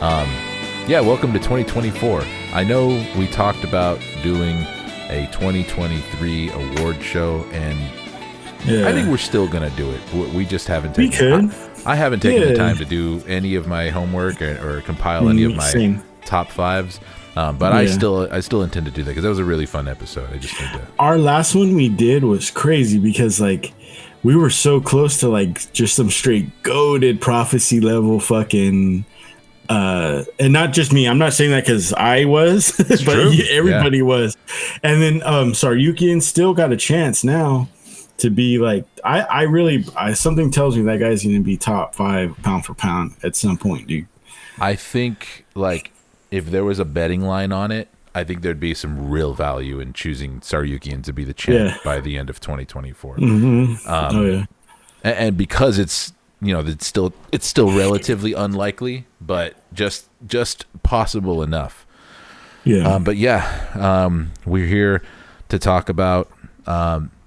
Yeah, welcome to 2024. I know we talked about doing a 2023 award show, and I think we're still going to do it. We just haven't taken I haven't taken the time to do any of my homework or compile any of my top fives. But I still intend to do that because that was a really fun episode. I just need to. Our last one we did was crazy because we were so close to just some straight goated prophecy level fucking. And not just me. I'm not saying that because I was, but everybody was. And then Saryukian still got a chance now to be I something tells me that guy's going to be top 5 pound for pound at some point, dude. I think if there was a betting line on it, I think there'd be some real value in choosing Saryukian to be the champ by the end of 2024. Mm-hmm. And because it's still relatively unlikely, but just possible enough. Yeah. We're here to talk about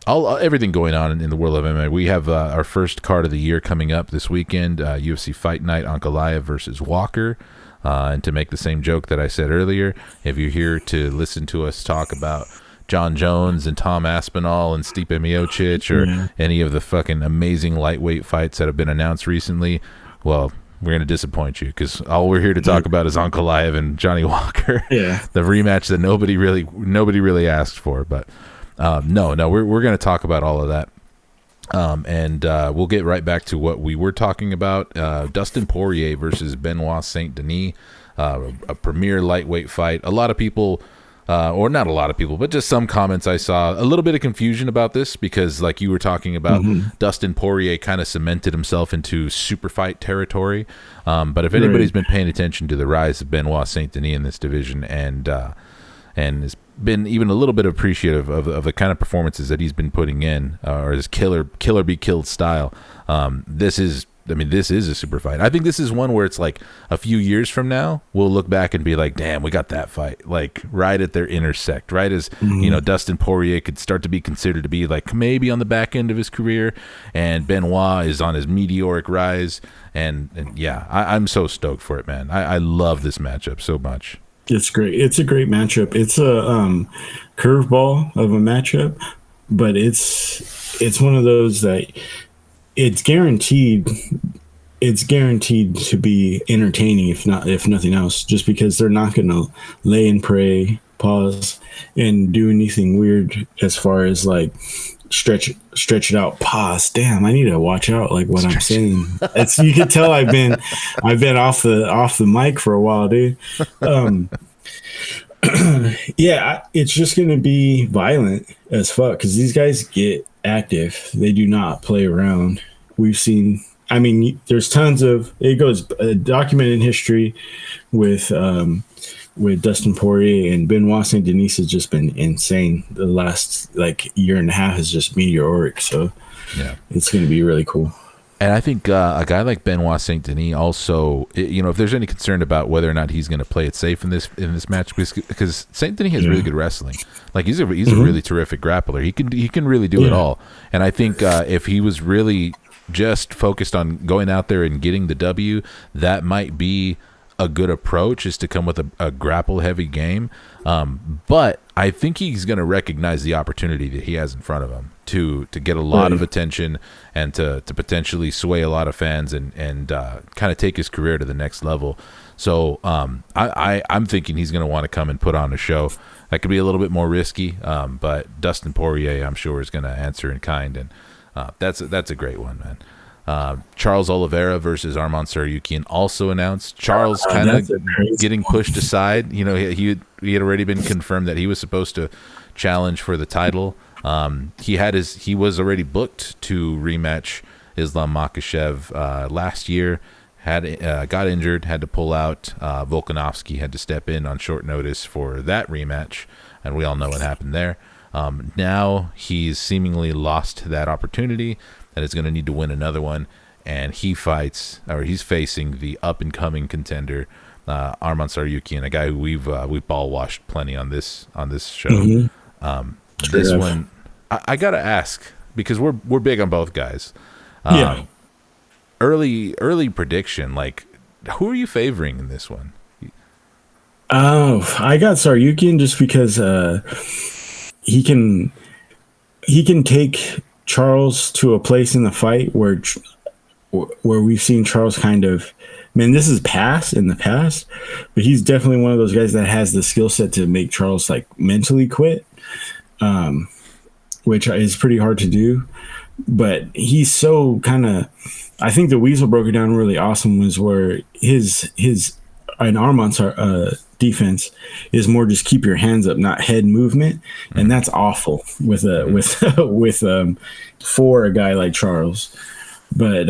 everything going on in the world of MMA. We have our first card of the year coming up this weekend, UFC Fight Night, Ankalaev versus Walker. And to make the same joke that I said earlier, if you're here to listen to us talk about John Jones and Tom Aspinall and Stipe Miocic or any of the fucking amazing lightweight fights that have been announced recently, well, we're going to disappoint you because all we're here to talk about is Ankalaev and Johnny Walker. Yeah. The rematch that nobody really asked for. But we're going to talk about all of that. And we'll get right back to what we were talking about. Dustin Poirier versus Benoit Saint Denis, a premier lightweight fight. A lot of people, or not a lot of people, but just some comments I saw, a little bit of confusion about this because like you were talking about, Dustin Poirier kind of cemented himself into super fight territory. But if anybody's been paying attention to the rise of Benoit Saint Denis in this division and has been even a little bit appreciative of the kind of performances that he's been putting in, or his killer be killed style. This is a super fight. I think this is one where it's like a few years from now, we'll look back and be like, damn, we got that fight. Like right at their intersect, right as, Dustin Poirier could start to be considered to be like maybe on the back end of his career and Benoit is on his meteoric rise. And I'm so stoked for it, man. I love this matchup so much. It's great. It's a great matchup. It's a curveball of a matchup, but it's one of those that it's guaranteed to be entertaining if nothing else, just because they're not going to lay and pray, pause, and do anything weird as far as like stretch it out, pause. Damn, I need to watch out like what I'm saying. You can tell I've been off the mic for a while, dude. It's just gonna be violent as fuck because these guys get active. They do not play around. We've seen. I mean, there's tons of it goes documented history with Dustin Poirier, and Benoit Saint Denis has just been insane. The last year and a half is just meteoric. So it's going to be really cool. And I think a guy like Benoit Saint Denis also, if there's any concern about whether or not he's going to play it safe in this match, because Saint Denis has really good wrestling. Like he's a really terrific grappler. He can really do it all. And I think if he was really just focused on going out there and getting the W, that might be a good approach, is to come with a grapple heavy game. But I think he's going to recognize the opportunity that he has in front of him to get a lot of attention and to potentially sway a lot of fans and kind of take his career to the next level. So I'm thinking he's going to want to come and put on a show. That could be a little bit more risky, but Dustin Poirier, I'm sure, is going to answer in kind, and that's a great one, man. Charles Oliveira versus Arman Tsarukyan also announced. Charles kind of getting pushed aside. He had already been confirmed that he was supposed to challenge for the title. He was already booked to rematch Islam Makhachev last year. Got injured, had to pull out. Volkanovski had to step in on short notice for that rematch, and we all know what happened there. Now he's seemingly lost that opportunity, and is going to need to win another one, and he's facing the up-and-coming contender, Arman Tsarukyan, a guy who we've ball washed plenty on this show. This one, I gotta ask, because we're big on both guys. Early prediction, like, who are you favoring in this one? Oh, I got Saryukin just because he can take Charles to a place in the fight where we've seen Charles kind of, man, this is in the past, but he's definitely one of those guys that has the skill set to make Charles like mentally quit, which is pretty hard to do. But he's so kind of, I think the Weasel broke it down really awesome, was where his and Arman's defense is more just keep your hands up, not head movement, and that's awful with for a guy like Charles. But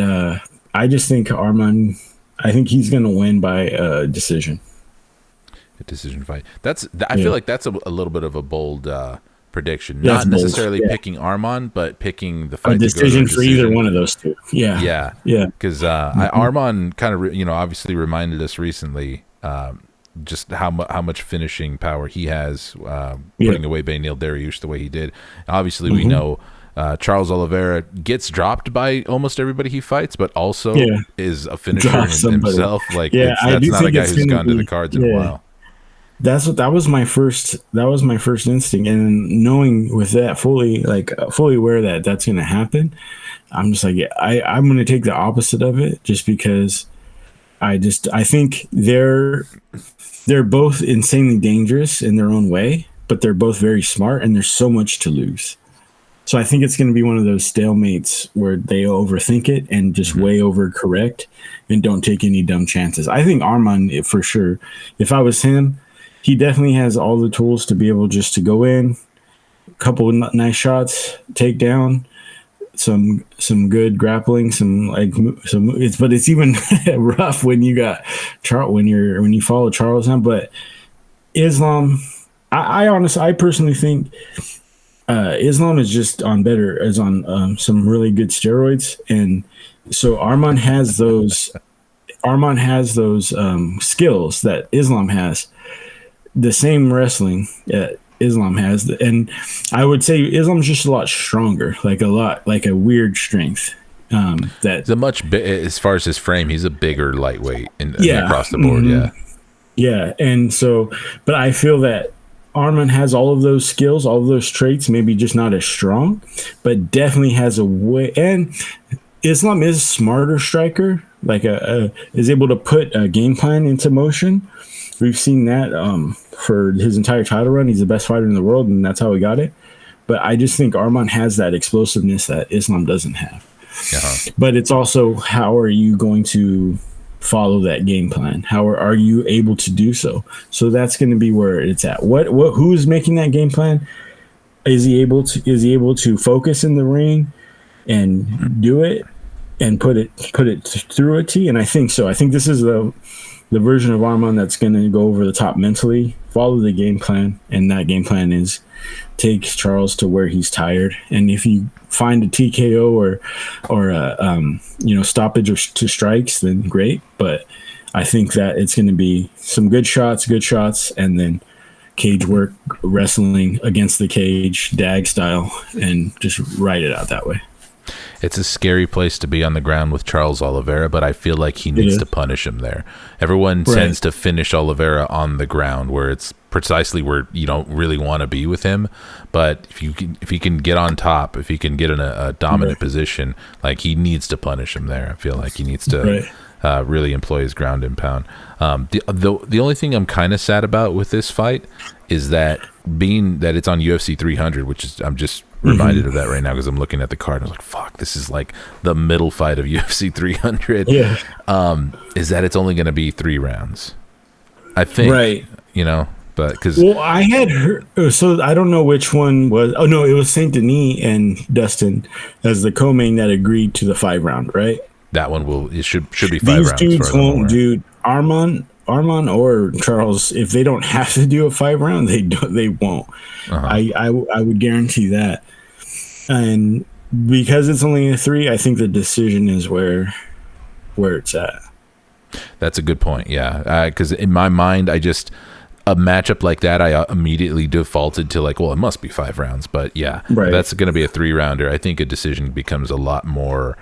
I just think Arman, I think he's going to win by decision. A decision fight. I feel like that's a little bit of a bold prediction. That's Not bold, necessarily picking Arman, but picking the fight. A decision for either one of those two. Yeah. Yeah. Because Arman kind of, obviously reminded us recently just how much finishing power he has, putting away Beneil Dariush the way he did. Obviously, we know Charles Oliveira gets dropped by almost everybody he fights, but also is a finisher himself. Like, that's not a guy who's gone to the cards in a while. That was my first instinct, and knowing with that fully aware that that's going to happen, I'm just like, I'm going to take the opposite of it, just because I think they're both insanely dangerous in their own way, but they're both very smart, and there's so much to lose. So I think it's going to be one of those stalemates where they overthink it and just way overcorrect and don't take any dumb chances. I think Arman, for sure, if I was him, he definitely has all the tools to be able just to go in, a couple of nice shots, take down, some good grappling, but it's even rough when you got when you follow Charles now. But Islam, I personally think Islam is just on some really good steroids, and so Arman has those skills that Islam has. The same wrestling Islam has, and I would say Islam's just a lot stronger, like a weird strength. That as far as his frame, he's a bigger lightweight across the board. Yeah, and so, but I feel that Arman has all of those skills, all of those traits, maybe just not as strong, but definitely has a way. And Islam is a smarter striker, is able to put a game plan into motion. We've seen that for his entire title run. He's the best fighter in the world, and that's how he got it. But I just think Arman has that explosiveness that Islam doesn't have. But it's also, how are you going to follow that game plan? How are you able to do so? So that's going to be where it's at. Who's making that game plan? Is he able to focus in the ring and do it and put it through a T? And I think so. I think this is the version of Arman that's going to go over the top mentally, follow the game plan, and that game plan is take Charles to where he's tired. And if you find a TKO or a stoppage to strikes, then great. But I think that it's going to be some good shots, and then cage work, wrestling against the cage, DAG style, and just ride it out that way. It's a scary place to be on the ground with Charles Oliveira, but I feel like he needs to punish him there. Everyone tends to finish Oliveira on the ground, where it's precisely where you don't really want to be with him. But if he can get on top, if he can get in a dominant position, like, he needs to punish him there. I feel like he needs to really employ his ground and pound. The only thing I'm kind of sad about with this fight is that being that it's on UFC 300, which is, I'm just reminded of that right now because I'm looking at the card and I was like, fuck, this is like the middle fight of UFC 300. Is that it's only going to be 3 rounds, I think. But because I had heard, so I don't know which one was. Oh no, it was Saint Denis and Dustin as the co-main that agreed to the 5 round, right? That one should be 5 rounds. These dudes won't do Arman or Charles. If they don't have to do a 5 round, they won't. I would guarantee that. And because it's only a 3, I think the decision is where it's at. That's a good point. Yeah, because in my mind, a matchup like that, I immediately defaulted to like, well, it must be 5 rounds. But yeah, that's going to be a 3 rounder. I think a decision becomes a lot more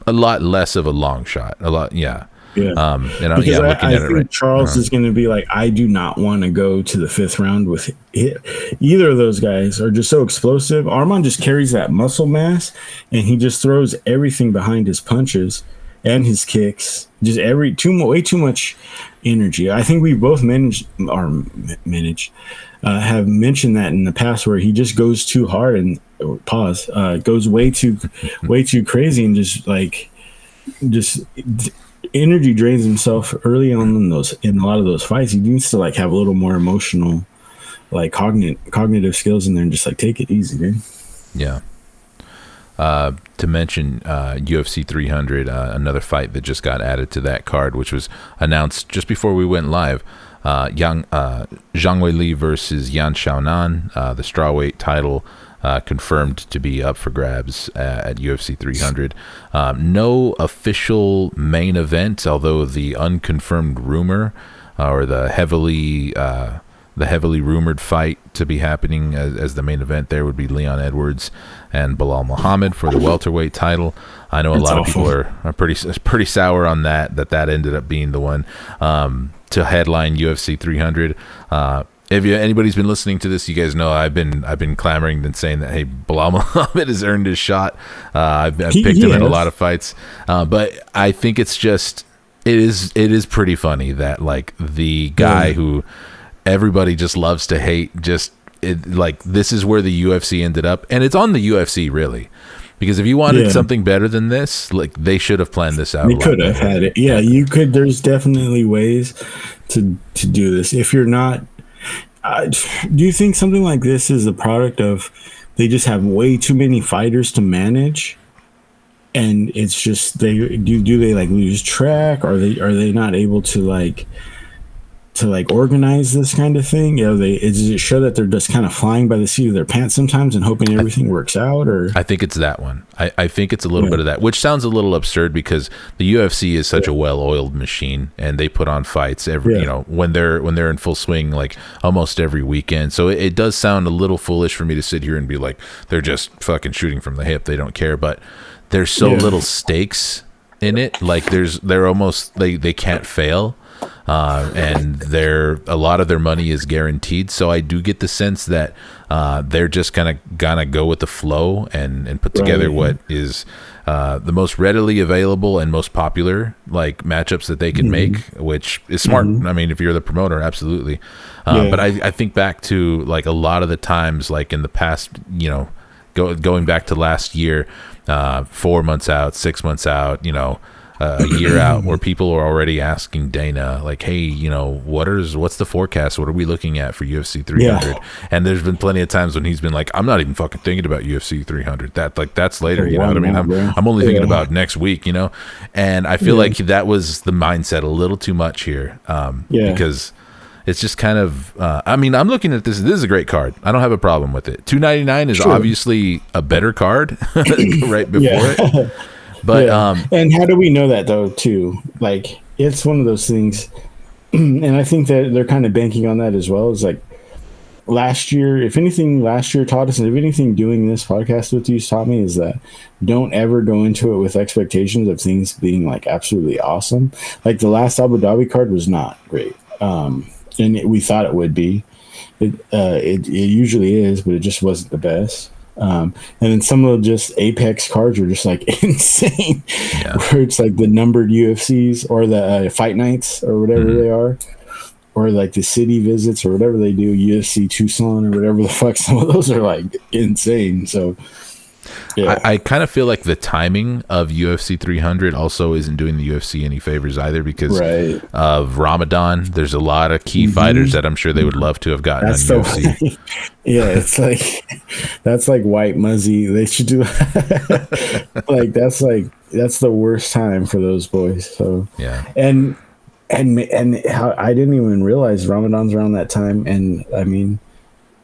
a lot less of a long shot. A lot, yeah. Yeah. And I'm Because looking I at it think right. Charles is going to be like, I do not want to go to the 5th round with either of those guys are just so explosive. Arman just carries that muscle mass, and he just throws everything behind his punches and his kicks. Just way too much energy. I think we both have mentioned that in the past, where he just goes too hard and goes way too crazy, and just energy drains himself early on in a lot of those fights. He needs to like have a little more emotional, like cognitive skills in there, and just like take it easy, dude. Yeah. To mention UFC 300, another fight that just got added to that card, which was announced just before we went live. Zhang Weili versus Yan Xiaonan, the strawweight title confirmed to be up for grabs at UFC 300. No official main event, although the unconfirmed rumor or the heavily rumored fight to be happening as the main event there would be Leon Edwards and Bilal Muhammad for the welterweight title. I know a lot of people are pretty sour on that ended up being the one to headline UFC 300. If anybody's been listening to this, you guys know I've been clamoring and saying that, hey, Bilal Muhammad has earned his shot. I've picked him in a lot of fights, but I think it's just it is pretty funny that like the guy who everybody just loves to hate, like this is where the UFC ended up, and it's on the UFC really, because if you wanted something better than this, like they should have planned this out. They could have had it. Yeah, you could. There's definitely ways to do this. If you're not, do you think something like this is a product of they just have way too many fighters to manage? And it's just they like lose track? Are they not able to organize this kind of thing? Does it show that they're just kind of flying by the seat of their pants sometimes and hoping everything works out? Or I think it's that one. I think it's a little bit of that, which sounds a little absurd because the UFC is such a well-oiled machine, and they put on fights every when they're in full swing, like almost every weekend. So it does sound a little foolish for me to sit here and be like they're just fucking shooting from the hip. They don't care, but there's so little stakes in it. Like they're almost they can't fail. And a lot of their money is guaranteed. So I do get the sense that they're just gonna go with the flow and put together what is the most readily available and most popular like matchups that they can make, which is smart. I mean, if you're the promoter, absolutely. But I think back to like a lot of the times, like in the past, going back to last year, 4 months out, 6 months out, a year out, where people are already asking Dana, like, hey, what's the forecast? What are we looking at for UFC 300? Yeah. And there's been plenty of times when he's been like, I'm not even fucking thinking about UFC 300. That's later, you know what I mean? I'm only thinking about next week, And I feel like that was the mindset a little too much here, because it's just kind of, I'm looking at this. This is a great card. I don't have a problem with it. $299 is obviously a better card right before it. But and how do we know that though too? Like it's one of those things, and I think that they're kind of banking on that as well. It's like last year taught us, and if anything doing this podcast with you taught me, is that don't ever go into it with expectations of things being like absolutely awesome. Like the last Abu Dhabi card was not great, and we thought it would be. It usually is, but it just wasn't the best. And then some of the just Apex cards were just like insane, where it's like the numbered UFCs or the fight nights or whatever they are, or like the city visits or whatever they do, UFC Tucson or whatever the fuck. Some of those are like insane. So I kind of feel like the timing of UFC 300 also isn't doing the UFC any favors either, because of Ramadan. There's a lot of key fighters that I'm sure they would love to have gotten on UFC. It's like that's like White Muzzy. They should do like that's the worst time for those boys. So and how I didn't even realize Ramadan's around that time. And I mean,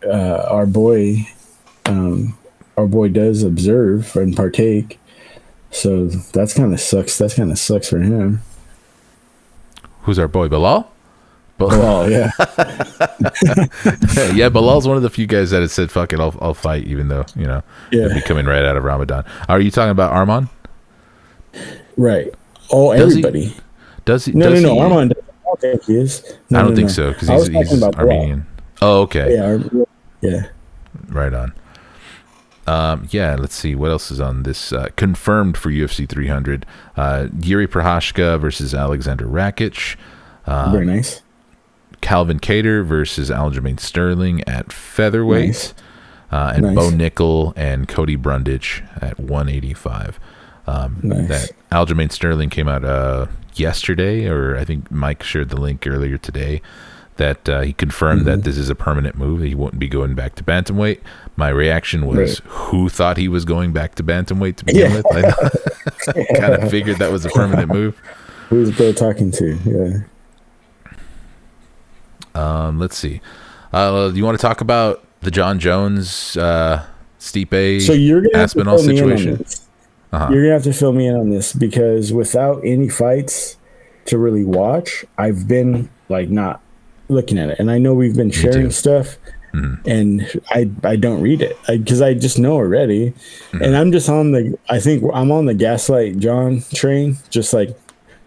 our boy does observe and partake, so that's kind of sucks. That kind of sucks for him. Who's our boy, Bilal? Bilal, yeah. Yeah, Bilal's one of the few guys that had said, fuck it, I'll fight, even though, he'll be coming right out of Ramadan. Are you talking about Arman? Right. Oh, Does he? everybody. Does he? No, Does no, no. he? Armand, I don't think he is. No, I don't no, think no. so because I was talking he's about Armenian. Oh, okay. Yeah. Right on. Yeah, let's see what else is on this. Confirmed for UFC 300. Yuri Prohashka versus Alexander Rakic. Very nice. Calvin Kattar versus Aljamain Sterling at featherweight. Nice. And Nice. Bo Nickel and Cody Brundage at 185. Nice. That Aljamain Sterling came out yesterday, or I think Mike shared the link earlier today, that he confirmed that this is a permanent move. He won't be going back to bantamweight. My reaction was, who thought he was going back to bantamweight to begin with? I kind of figured that was a permanent move. Who's Bill talking to? Yeah. Let's see. Do you want to talk about the John Jones, Stipe, So you're gonna have to Aspinall fill me in on situation? this. You're gonna have to fill me in on this because without any fights to really watch, I've been like not looking at it, and I know we've been sharing stuff, and I don't read it because I just know already, and I'm just I think I'm on the Gaslight John train, just like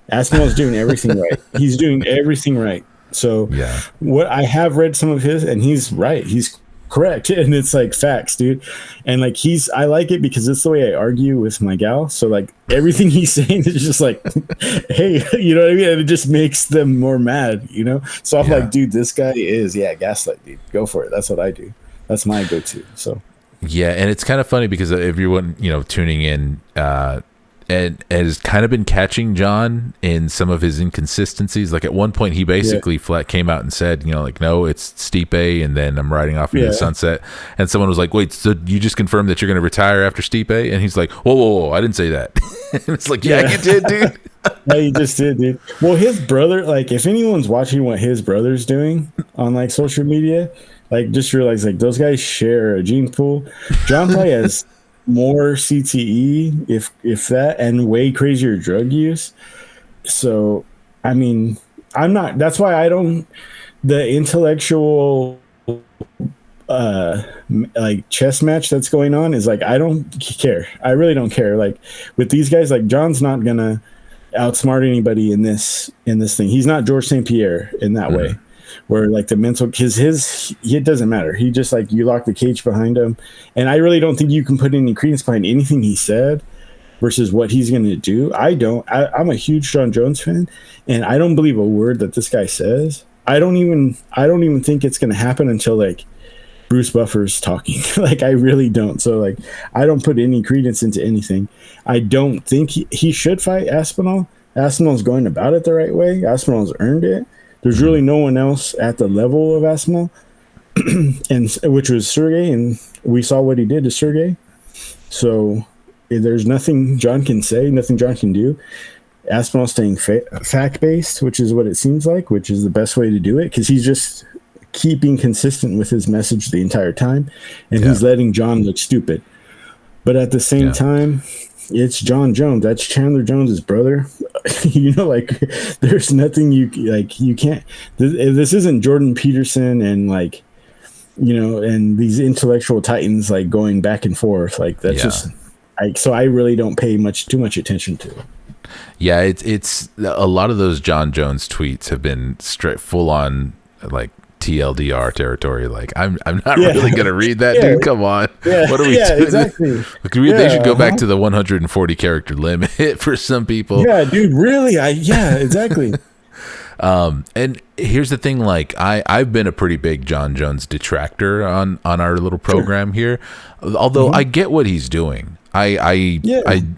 Aspinall's doing everything right. He's doing everything right. So Yeah. what I have read some of his, and he's right. He's correct, and it's like facts, dude. And like I like it because it's the way I argue with my gal. So like everything he's saying is just like, hey, you know what I mean? And it just makes them more mad, you know. So I'm like, dude, this guy is gaslight, dude. Go for it. That's what I do. That's my go-to. So Yeah, and it's kind of funny because everyone, tuning in, and has kind of been catching John in some of his inconsistencies. Like at one point, he basically flat came out and said, no, it's Stipe, and then I'm riding off into the sunset. And someone was like, wait, so you just confirmed that you're going to retire after Stipe? And he's like, whoa, I didn't say that. And it's like, yeah, you did, dude. Yeah, you just did, dude. Well, his brother, like, if anyone's watching what his brother's doing on like social media, like, just realize like those guys share a gene pool. John probably has more CTE, if that, and way crazier drug use. So, I mean, I'm not. That's why I don't. The intellectual, like chess match that's going on is like I don't care. I really don't care. Like with these guys, like John's not gonna outsmart anybody in this thing. He's not George St. Pierre in that way. Where like the mental, because it doesn't matter. He just like you lock the cage behind him, and I really don't think you can put any credence behind anything he said versus what he's going to do. I'm a huge John Jones fan, and I don't believe a word that this guy says. I don't even think it's going to happen until like Bruce Buffer's talking. Like I really don't. So like I don't put any credence into anything. I don't think he should fight Aspinall. Aspinall's going about it the right way. Aspinall's earned it. There's really no one else at the level of Aspinall, and which was Sergey, and we saw what he did to Sergey. So there's nothing John can say, nothing John can do. Aspinall staying fact-based, which is what it seems like, which is the best way to do it, because he's just keeping consistent with his message the entire time, and he's letting John look stupid. But at the same time, it's John Jones. That's Chandler Jones's brother. Like there's nothing you can't. This isn't Jordan Peterson and like, and these intellectual titans like going back and forth. Like that's just. So I really don't pay too much attention to it. Yeah, it's a lot of those John Jones tweets have been straight full on like TLDR territory. Like I'm not really gonna read that, dude. Come on, what are we doing? Exactly. They should go back to the 140 character limit for some people. Yeah, dude. Really? Exactly. And here's the thing: like I've been a pretty big John Jones detractor on our little program here. Although I get what he's doing. I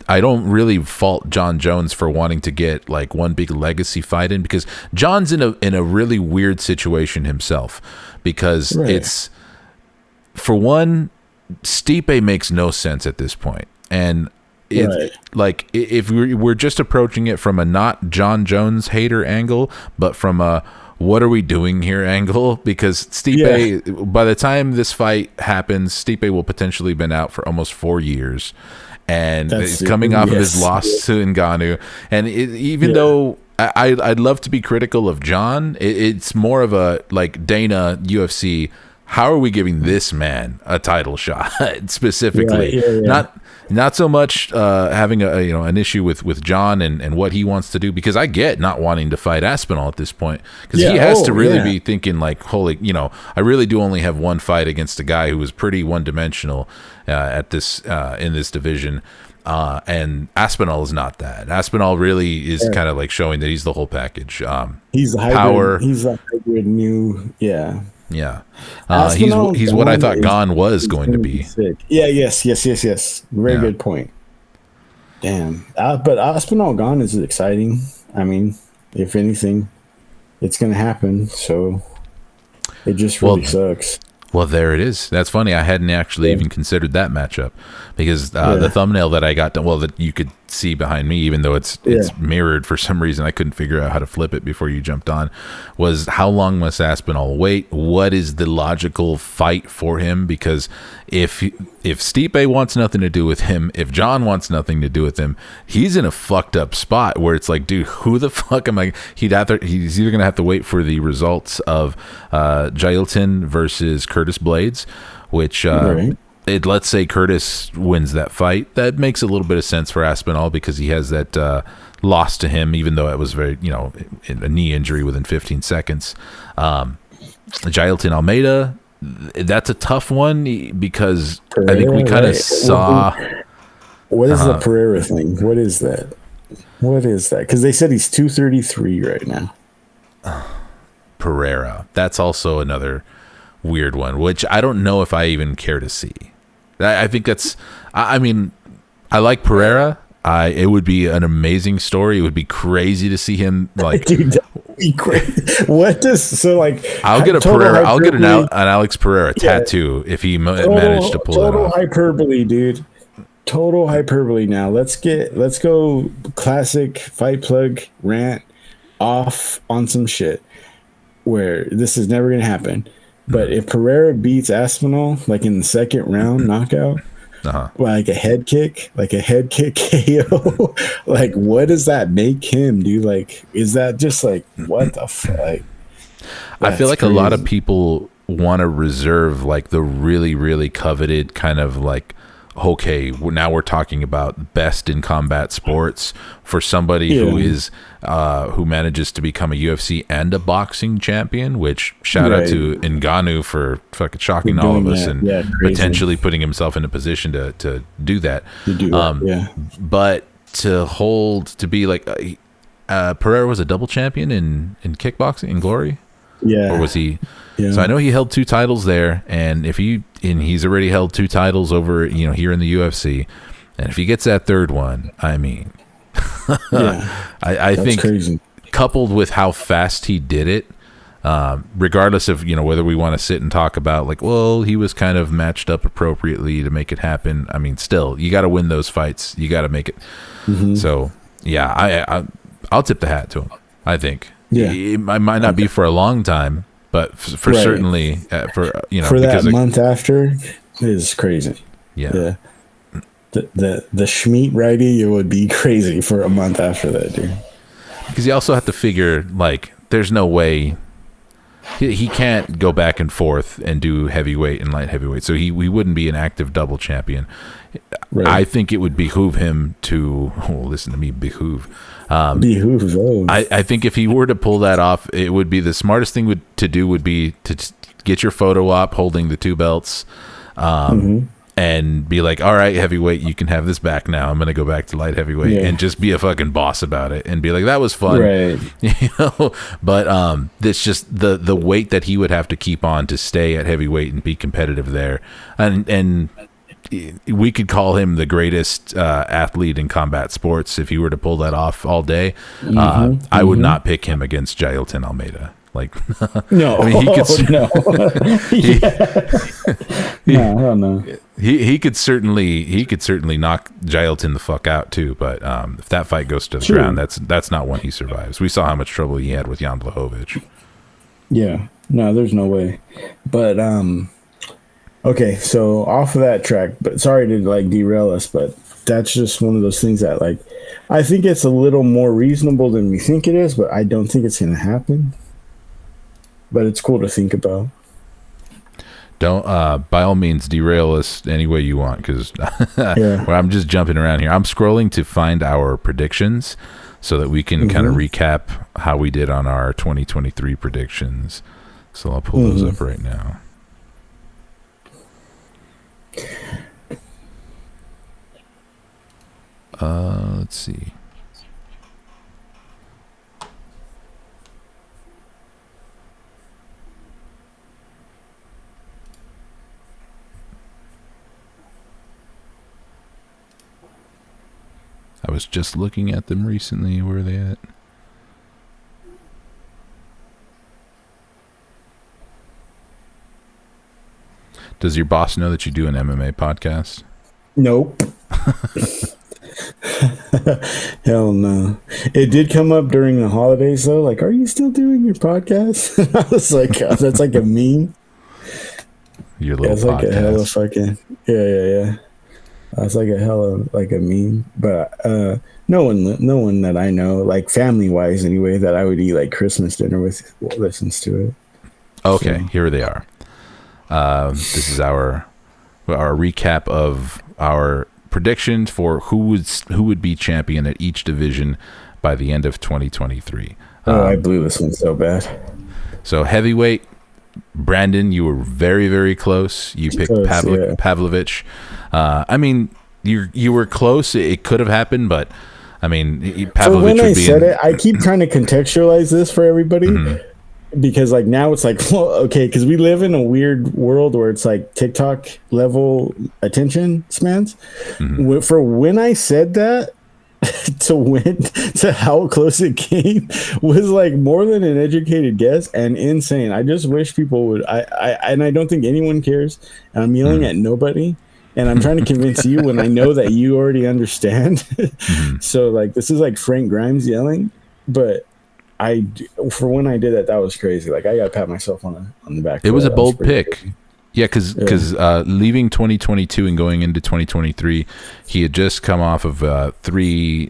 don't really fault John Jones for wanting to get like one big legacy fight in, because John's in a really weird situation himself, because it's, for one, Stipe makes no sense at this point, and like if we're just approaching it from a not John Jones hater angle, but from a what are we doing here angle, because Stipe, by the time this fight happens, Stipe will potentially been out for almost 4 years, and he's coming off of his loss to Ngannou. And even though I'd love to be critical of John, it's more of a like Dana UFC, how are we giving this man a title shot specifically? Not so much having an issue with John and what he wants to do, because I get not wanting to fight Aspinall at this point, because he has to really be thinking like, holy, I really do only have one fight against a guy who was pretty one-dimensional at this in this division. And Aspinall is not that. Aspinall really is kind of like showing that he's the whole package. He's the hybrid, power. He's a hybrid new, Yeah. He's what I thought Gon was going to be. Yeah. Yes. Very good point. Damn. But Aspinall Gon is exciting. I mean, if anything, it's going to happen. So it just really sucks. Well, there it is. That's funny. I hadn't actually even considered that matchup, because the thumbnail that I got done, that you could see behind me, even though it's mirrored for some reason, I couldn't figure out how to flip it before you jumped on, was how long must Aspinall wait? What is the logical fight for him? Because if Stipe wants nothing to do with him, if John wants nothing to do with him, he's in a fucked up spot where it's like, dude, who the fuck am I? He's either going to have to wait for the results of Jailton versus Curtis Blades, which let's say Curtis wins that fight. That makes a little bit of sense for Aspinall, because he has that loss to him, even though it was very, a knee injury within 15 seconds. Jailton Almeida, that's a tough one, because Pereira, I think we kind of saw. What is the Pereira thing? What is that? Because they said he's 233 right now. Pereira. That's also another weird one, which I don't know if I even care to see. I think that's. I mean, I like Pereira. It would be an amazing story. It would be crazy to see him like. Dude, that would be crazy. What does so like? I'll get a Pereira. I'll get an Alex Pereira tattoo if he managed to pull it off. Total hyperbole, dude. Total hyperbole. Now let's go classic fight plug rant off on some shit where this is never gonna happen. But if Pereira beats Aspinall, like in the second round knockout, like a head kick KO, like what does that make him, dude? Like, is that just like, what the fuck? I feel like crazy. A lot of people want to reserve like the really, really coveted kind of like, okay, now we're talking about best in combat sports for somebody who is who manages to become a UFC and a boxing champion, which shout out to Ngannou for fucking shocking all of us and potentially putting himself in a position to do that. But to be like Pereira was a double champion in kickboxing in Glory. Or was he? Yeah. So I know he held 2 titles there, and he's already held 2 titles over, here in the UFC, and if he gets that third one, I mean, I think crazy. Coupled with how fast he did it, regardless of whether we want to sit and talk about like, well, he was kind of matched up appropriately to make it happen. I mean, still, you got to win those fights. You got to make it. Mm-hmm. So yeah, I'll tip the hat to him. I think. Yeah, it might not be for a long time, but for certainly for that month after is crazy. Yeah. The Schmidt righty, it would be crazy for a month after that, dude. Because you also have to figure like there's no way he can't go back and forth and do heavyweight and light heavyweight, so he wouldn't be an active double champion. I think it would behoove him to listen to me behoove. I think if he were to pull that off, it would be the smartest thing to do would be to get your photo op holding the 2 belts, and be like, all right, heavyweight, you can have this back now. I'm going to go back to light heavyweight and just be a fucking boss about it and be like, that was fun. Right. But it's just the weight that he would have to keep on to stay at heavyweight and be competitive there. And we could call him the greatest athlete in combat sports if he were to pull that off all day. I would not pick him against Jailton Almeida. Like, no, I mean, he could. No. He could certainly knock Jailton the fuck out too. But if that fight goes to the ground, that's not one he survives. We saw how much trouble he had with Jan Blachowicz. Yeah, no, there's no way. But okay, so off of that track, but sorry to like derail us, but that's just one of those things that like I think it's a little more reasonable than we think it is, but I don't think it's gonna happen. But it's cool to think about. Don't by all means derail us any way you want, because Yeah. I'm just jumping around here. I'm scrolling to find our predictions so that we can kind of recap how we did on our 2023 predictions. So I'll pull those up right now. Let's see. I was just looking at them recently. Where are they at? Does your boss know that you do an MMA podcast? Nope. Hell no. It did come up during the holidays though. Like, are you still doing your podcast? I was like, oh, that's like a meme. Your little That's podcast. like a hella fucking yeah. That's like a hella like a meme. But no one that I know, like family wise anyway, that I would eat like Christmas dinner with listens to it. Okay, So. here they are. This is our recap of our predictions for who would be champion at each division by the end of 2023. I blew this one so bad. So heavyweight, Brandon, you were very, very close. You picked Close, yeah. Pavlovich. I mean, you were close. It could have happened, but I mean, Pavlovich So when I would be said it, I keep trying to contextualize this for everybody. Because like now it's like, well, okay, because we live in a weird world where it's like TikTok level attention spans. For when I said that, to how close it came was like more than an educated guess and insane. I just wish people would. I don't think anyone cares. And I'm yelling at nobody. And I'm trying to convince you when I know that you already understand. So like this is like Frank Grimes yelling, but. For when I did that was crazy. Like I got to pat myself on the back. It was a bold pick. Crazy. Yeah, because leaving 2022 and going into 2023, he had just come off of three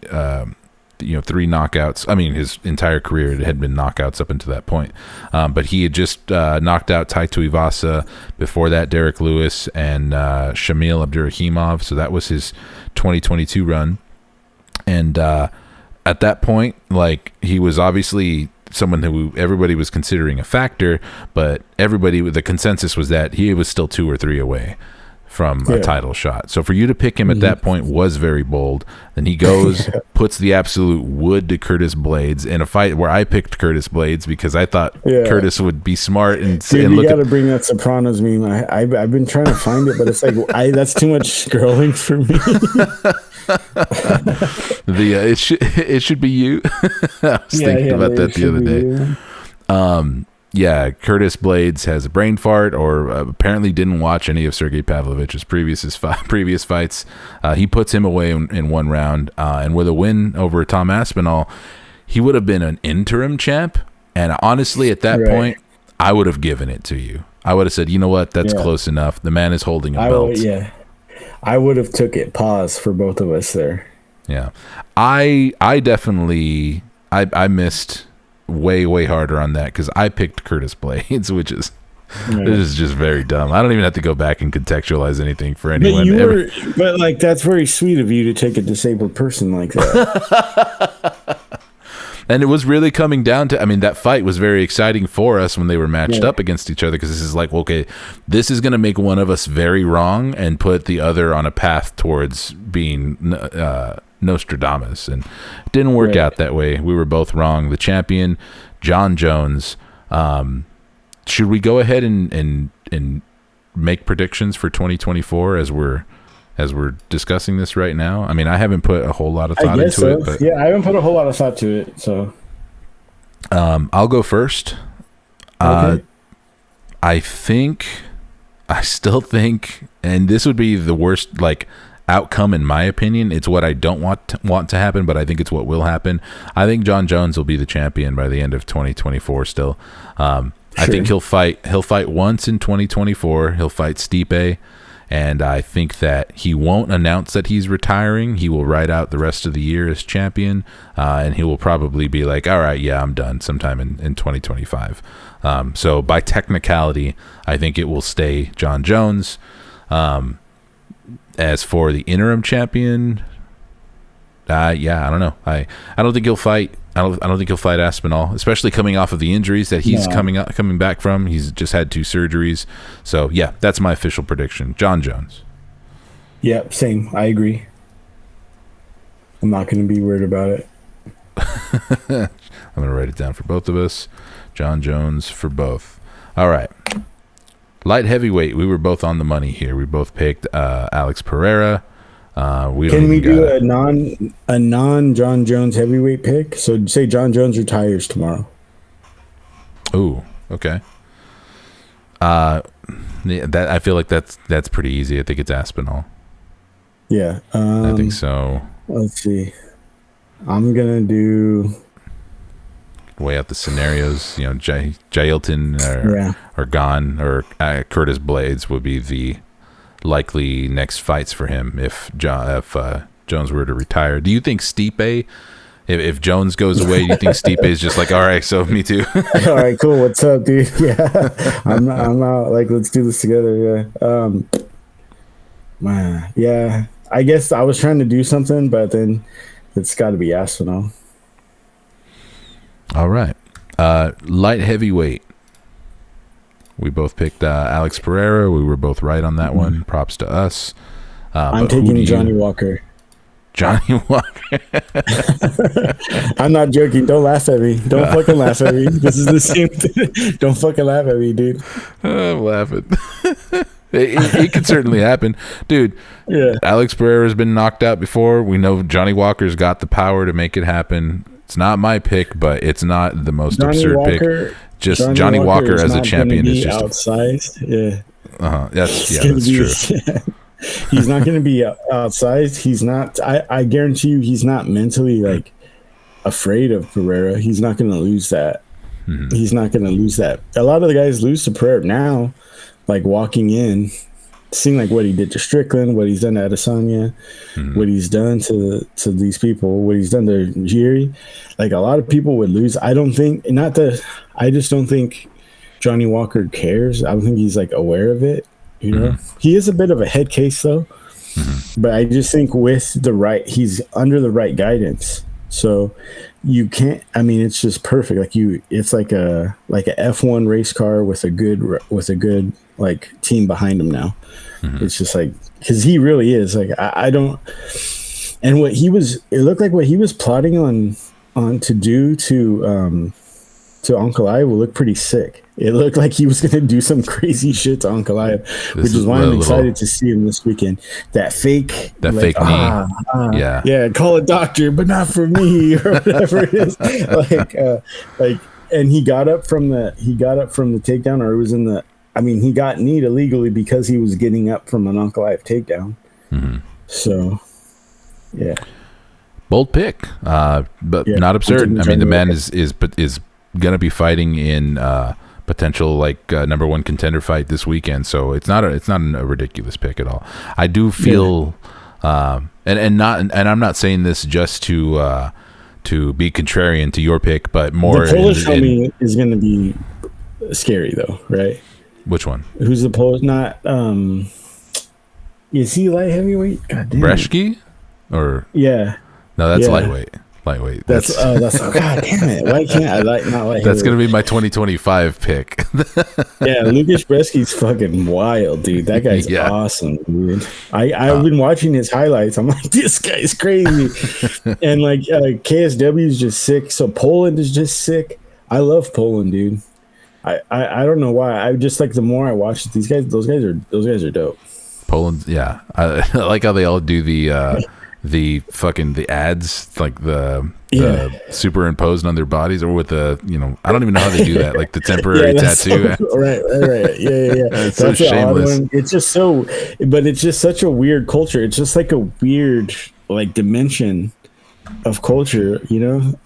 knockouts. I mean, his entire career had been knockouts up until that point. But he had just knocked out Tai Tuivasa. Before that, Derek Lewis and Shamil Abdurakhimov. So that was his 2022 run. And at that point, like, he was obviously someone who everybody was considering a factor, but the consensus was that he was still 2 or 3 away from a title shot. So for you to pick him at that point was very bold. Then he goes, puts the absolute wood to Curtis Blades in a fight where I picked Curtis Blades because I thought Curtis would be smart and Dude, you got to bring that Sopranos meme. I've been trying to find it, but it's like that's too much scrolling for me. It should be you. I was thinking about that the other day. Yeah, Curtis Blades has a brain fart, or apparently didn't watch any of Sergey Pavlovich's previous fights. He puts him away in one round, and with a win over Tom Aspinall, he would have been an interim champ. And honestly, at that point, I would have given it to you. I would have said, you know what, that's close enough. The man is holding a belt. I would have took it. Pause for both of us there. Yeah, I definitely I missed way harder on that because I picked Curtis Blades, which is this is just very dumb. I don't even have to go back and contextualize anything for anyone. But like that's very sweet of you to take a disabled person like that. And it was really coming down to, I mean, that fight was very exciting for us when they were matched up against each other, because this is like, okay, this is going to make one of us very wrong and put the other on a path towards being Nostradamus. And it didn't work out that way. We were both wrong. The champion, John Jones. Should we go ahead and make predictions for 2024 as we're discussing this right now? I mean, I haven't put a whole lot of thought into it, but I haven't put a whole lot of thought to it. So, I'll go first. Okay. I still think, and this would be the worst outcome in my opinion. It's what I don't want to happen, but I think it's what will happen. I think John Jones will be the champion by the end of 2024. Still, I think he'll fight once in 2024. He'll fight Stipe. And I think that he won't announce that he's retiring. He will ride out the rest of the year as champion, and he will probably be like, all right, yeah, I'm done sometime in 2025. So by technicality, I think it will stay John Jones. As for the interim champion, I don't know. I don't think he'll fight. I don't think he'll fight Aspinall, especially coming off of the injuries that he's coming back from. He's just had 2 surgeries. So yeah, that's my official prediction. John Jones. Yep, same. I agree. I'm not going to be worried about it. I'm going to write it down for both of us. John Jones for both. All right. Light heavyweight. We were both on the money here. We both picked Alex Pereira. Can we do a non John Jones heavyweight pick? So say John Jones retires tomorrow. Ooh, okay. That I feel like that's pretty easy. I think it's Aspinall. Yeah, I think so. Let's see. I'm gonna do weigh out the scenarios. You know, Jailton or Gane or Curtis Blades would be the likely next fights for him if Jones were to retire. Do you think Stipe, if Jones goes away, do you think Stipe is just like, all right, so me too? All right, cool. What's up, dude? Yeah, I'm out. Like, let's do this together. Yeah. Yeah. I guess I was trying to do something, but then it's got to be Aspinall. All right. Light heavyweight. We both picked Alex Pereira. We were both right on that one. Props to us. I'm taking Johnny Walker. Johnny Walker. I'm not joking. Don't laugh at me. Don't fucking laugh at me. This is the same thing. Don't fucking laugh at me, dude. I'm laughing. It could certainly happen. Dude, yeah. Alex Pereira's been knocked out before. We know Johnny Walker's got the power to make it happen. It's not my pick, but it's not the most absurd pick. Just Johnny Walker as a champion is just outsized. Yeah. That's true. He's not going to be outsized. He's not. I guarantee you, he's not mentally like afraid of Pereira. He's not going to lose that. Mm-hmm. He's not going to lose that. A lot of the guys lose to Pereira now, like walking in, seeing like what he did to Strickland, what he's done to Adesanya, what he's done to these people, what he's done to Jiri. Like a lot of people would lose. I just don't think Johnny Walker cares. I don't think he's like aware of it. You know, he is a bit of a head case though, but I just think with he's under the right guidance. So you can't. I mean, it's just perfect. It's like a F1 race car with a good like team behind him now. It's just like, because he really is like I don't. And it looked like what he was plotting on to do to Ankalaev will look pretty sick. It looked like he was going to do some crazy shit to Ankalaev, which is why I'm excited to see him this weekend. That fake knee. Yeah, call a doctor, but not for me, or whatever it is. And he got up from the takedown, or it was he got kneed illegally because he was getting up from an Ankalaev takedown. So, yeah. Bold pick, but not absurd. I mean, the man is going to be fighting in potential number one contender fight this weekend, so it's not a ridiculous pick at all. I do feel, and I'm not saying this just to be contrarian to your pick, but more. The Polish homie is going to be scary though, right? Which one? Who's the Polish? Not is he light heavyweight? God damn. Breshki, or yeah. No, that's lightweight. Lightweight. That's God damn it! Why can't I not lightweight? That's gonna be my 2025 pick. Yeah, Lucas Bresky's fucking wild, dude. That guy's awesome, dude. I've been watching his highlights. I'm like, this guy's crazy, and like KSW is just sick. So Poland is just sick. I love Poland, dude. I don't know why. I just like the more I watch it, those guys are dope. Poland, yeah. I like how they all do the ads, like the superimposed on their bodies, or with the I don't even know how they do that, like the temporary tattoo. Right. Yeah. That's so shameless. It's just so, but it's just such a weird culture. It's just like a weird like dimension of culture, And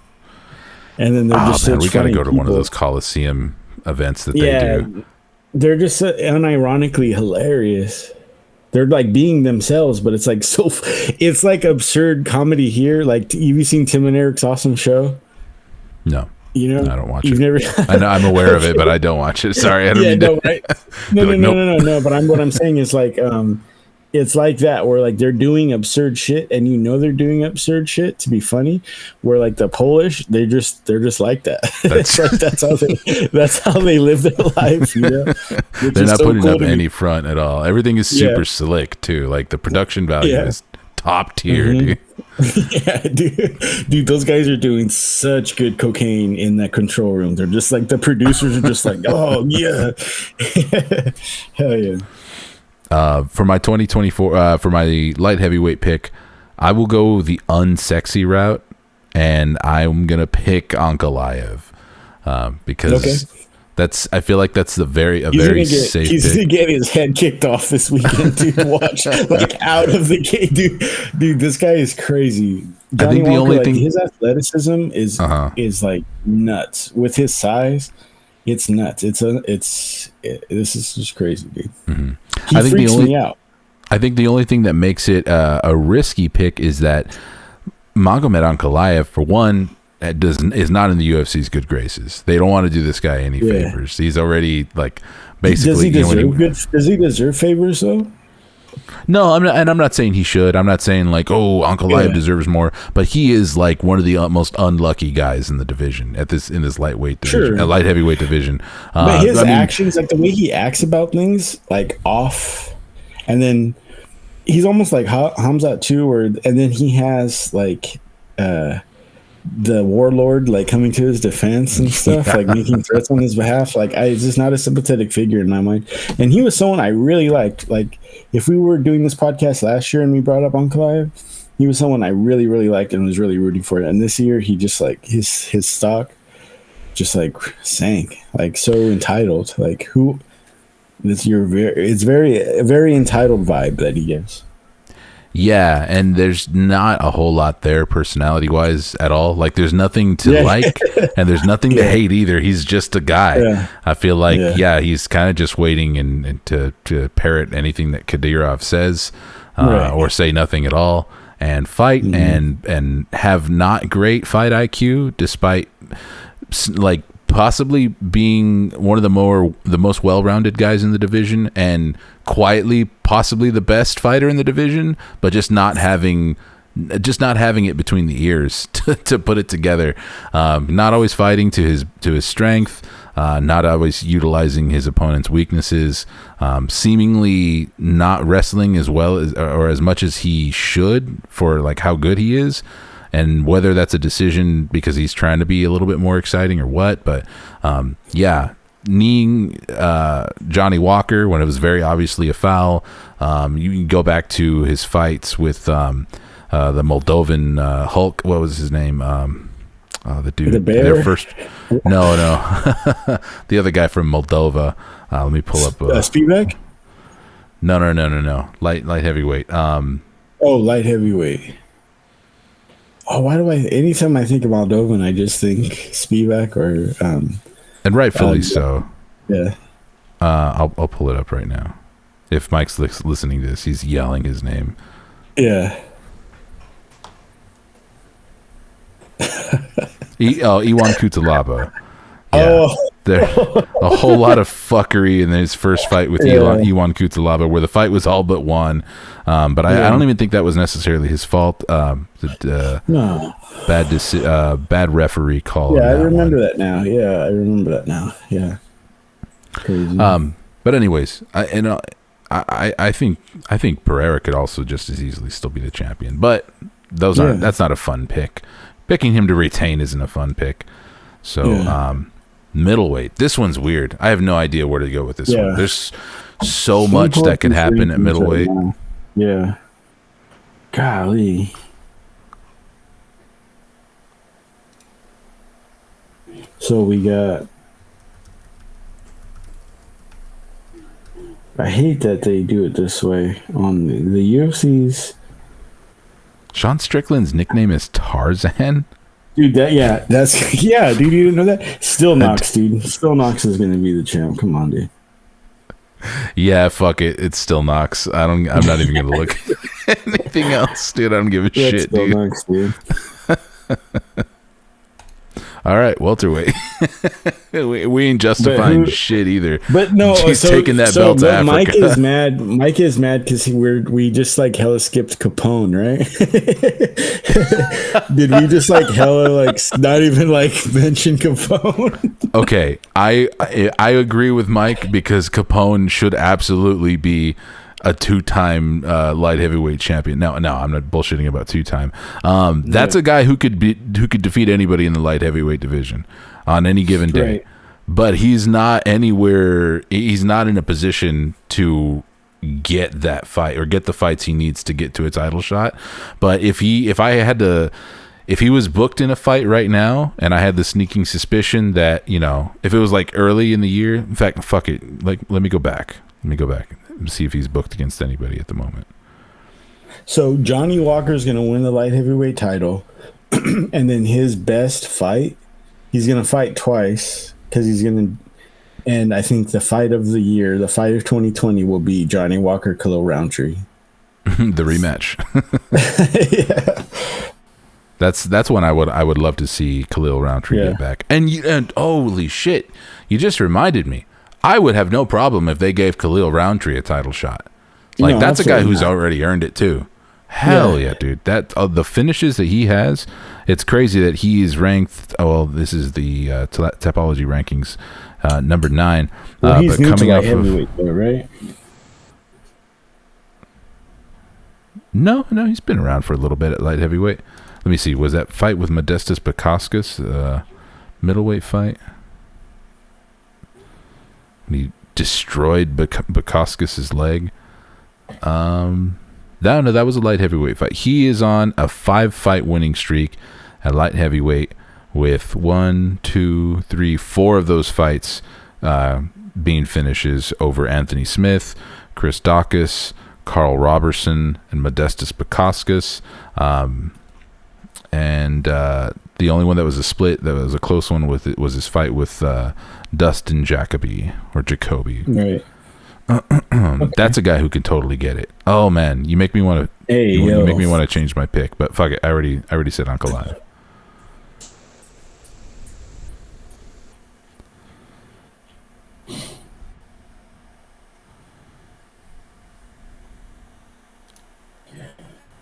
then they're just we got to go to one of those Coliseum events that they do. They're just unironically hilarious. they're like being themselves, but it's like it's like absurd comedy here. Like, have you seen Tim and Eric's Awesome Show? No. You know, I don't watch You've it. Never. I know I'm aware of it, but I don't watch it. Sorry, I don't mean to. Right? No. But what I'm saying is like, it's like that where like they're doing absurd shit, and you know they're doing absurd shit to be funny. Where like the Polish, they're just like that. It's like that's how they live their life. You know, they're not putting up any front at all. Everything is super slick too. Like the production value is top tier, dude. Yeah, dude, those guys are doing such good cocaine in that control room. They're just like, the producers are just like, oh yeah, hell yeah. For my 2024, for my light heavyweight pick, I will go the unsexy route, and I'm gonna pick Ankalaev because I feel like that's very safe. He's gonna get his head kicked off this weekend, dude. Watch, like out of the game, dude. This guy is crazy. Johnny I think Walker, the only thing his athleticism is like nuts with his size. It's nuts. This is just crazy, dude. Mm-hmm. He freaks me out. I think the only thing that makes it a risky pick is that Magomed Ankalaev, for one, is not in the UFC's good graces. They don't want to do this guy any favors. He's already like basically. Does he deserve favors though? No, I'm not saying he should. I'm not saying like, oh, Ankalaev deserves more, but he is like one of the most unlucky guys in the division in this lightweight division, light heavyweight division. But his actions, like the way he acts about things, like off, and then he's almost like Hamzat too, and then he has like the warlord like coming to his defense and stuff, like making threats on his behalf. Like, it's just not a sympathetic figure in my mind. And he was someone I really liked. Like, if we were doing this podcast last year and we brought up Ankalaev, he was someone I really, really liked and was really rooting for it. And this year, he just like his stock just like sank, like so entitled. Like, it's a very entitled vibe that he gives. Yeah, and there's not a whole lot there personality-wise at all. Like, there's nothing to like, and there's nothing to hate either. He's just a guy. Yeah. I feel like, he's kind of just waiting and to parrot anything that Kadyrov says, or say nothing at all, and fight and have not great fight IQ, despite like possibly being one of the most well-rounded guys in the division, and quietly possibly the best fighter in the division, but just not having it between the ears to put it together. Not always fighting to his strength, not always utilizing his opponent's weaknesses, seemingly not wrestling as well or as much as he should for like how good he is. And whether that's a decision because he's trying to be a little bit more exciting or what, but kneeing Johnny Walker when it was very obviously a foul. You can go back to his fights with the Moldovan Hulk. What was his name? The dude. The bear? Their first. No. The other guy from Moldova. Let me pull up. Spivak? No. Light heavyweight. Light heavyweight. Oh, why do anytime I think of Moldovan, I just think Spivak or and rightfully so. Yeah. I'll pull it up right now. If Mike's listening to this, he's yelling his name. Yeah. Iwan Kutalaba. Yeah. There a whole lot of fuckery in his first fight with Iwan Kutalaba, where the fight was all but won. But I don't even think that was necessarily his fault. No. Bad referee call. Yeah, I remember that now. Yeah. Crazy. But anyways, I think Pereira could also just as easily still be the champion. But that's not a fun pick. Picking him to retain isn't a fun pick. So middleweight. This one's weird. I have no idea where to go with this one. There's so much that could happen at middleweight. Yeah. Golly. So we got. I hate that they do it this way on the UFC's. Sean Strickland's nickname is Tarzan. Dude, dude, you didn't know that? Still Knox, dude. Still Knox is going to be the champ. Come on, dude. Yeah, fuck it. It's still Knox. I'm not even gonna look at anything else, dude. I don't give a That's shit, still dude. Knox, dude. All right, welterweight. we ain't justifying shit either. But no, he's taking that belt to Africa. Mike is mad. Mike is mad because we just like hella skipped Capone, right? Did we just like hella like not even like mention Capone? Okay, I agree with Mike because Capone should absolutely be a two-time light heavyweight champion. No, I'm not bullshitting about two-time. That's a guy who could defeat anybody in the light heavyweight division on any given day. Right. But he's not anywhere. He's not in a position to get that fight or get the fights he needs to get to a title shot. But if he was booked in a fight right now, and I had the sneaking suspicion that, you know, if it was like early in the year, in fact, fuck it, like let me go back and see if he's booked against anybody at the moment. So Johnny Walker's gonna win the light heavyweight title, and then his best fight, he's gonna fight twice because he's gonna. And I think the fight of the year, the fight of 2020, will be Johnny Walker, Khalil Roundtree. The rematch. Yeah. That's when I would love to see Khalil Roundtree get back. And holy shit, you just reminded me. I would have no problem if they gave Khalil Roundtree a title shot. Like, that's a guy who's already earned it too. Hell yeah, dude. That the finishes that he has, it's crazy that he's ranked. Oh, well, this is the Tapology rankings, number 9. Well, he's but new coming to off light heavyweight, though, right? No, he's been around for a little bit at light heavyweight. Let me see. Was that fight with Modestas Bukauskas middleweight fight? He destroyed Bukauskas' leg. No, that was a light heavyweight fight. He is on a 5-fight winning streak at light heavyweight with 4 of those fights being finishes over Anthony Smith, Chris Daukaus, Carl Robertson, and Modestas Bukauskas. And the only one that was a split, that was a close one with it, was his fight with Dustin Jacoby. Right. That's a guy who can totally get it. Oh man, you make me want to. You make me want to change my pick. But fuck it, I already said Ankalaev.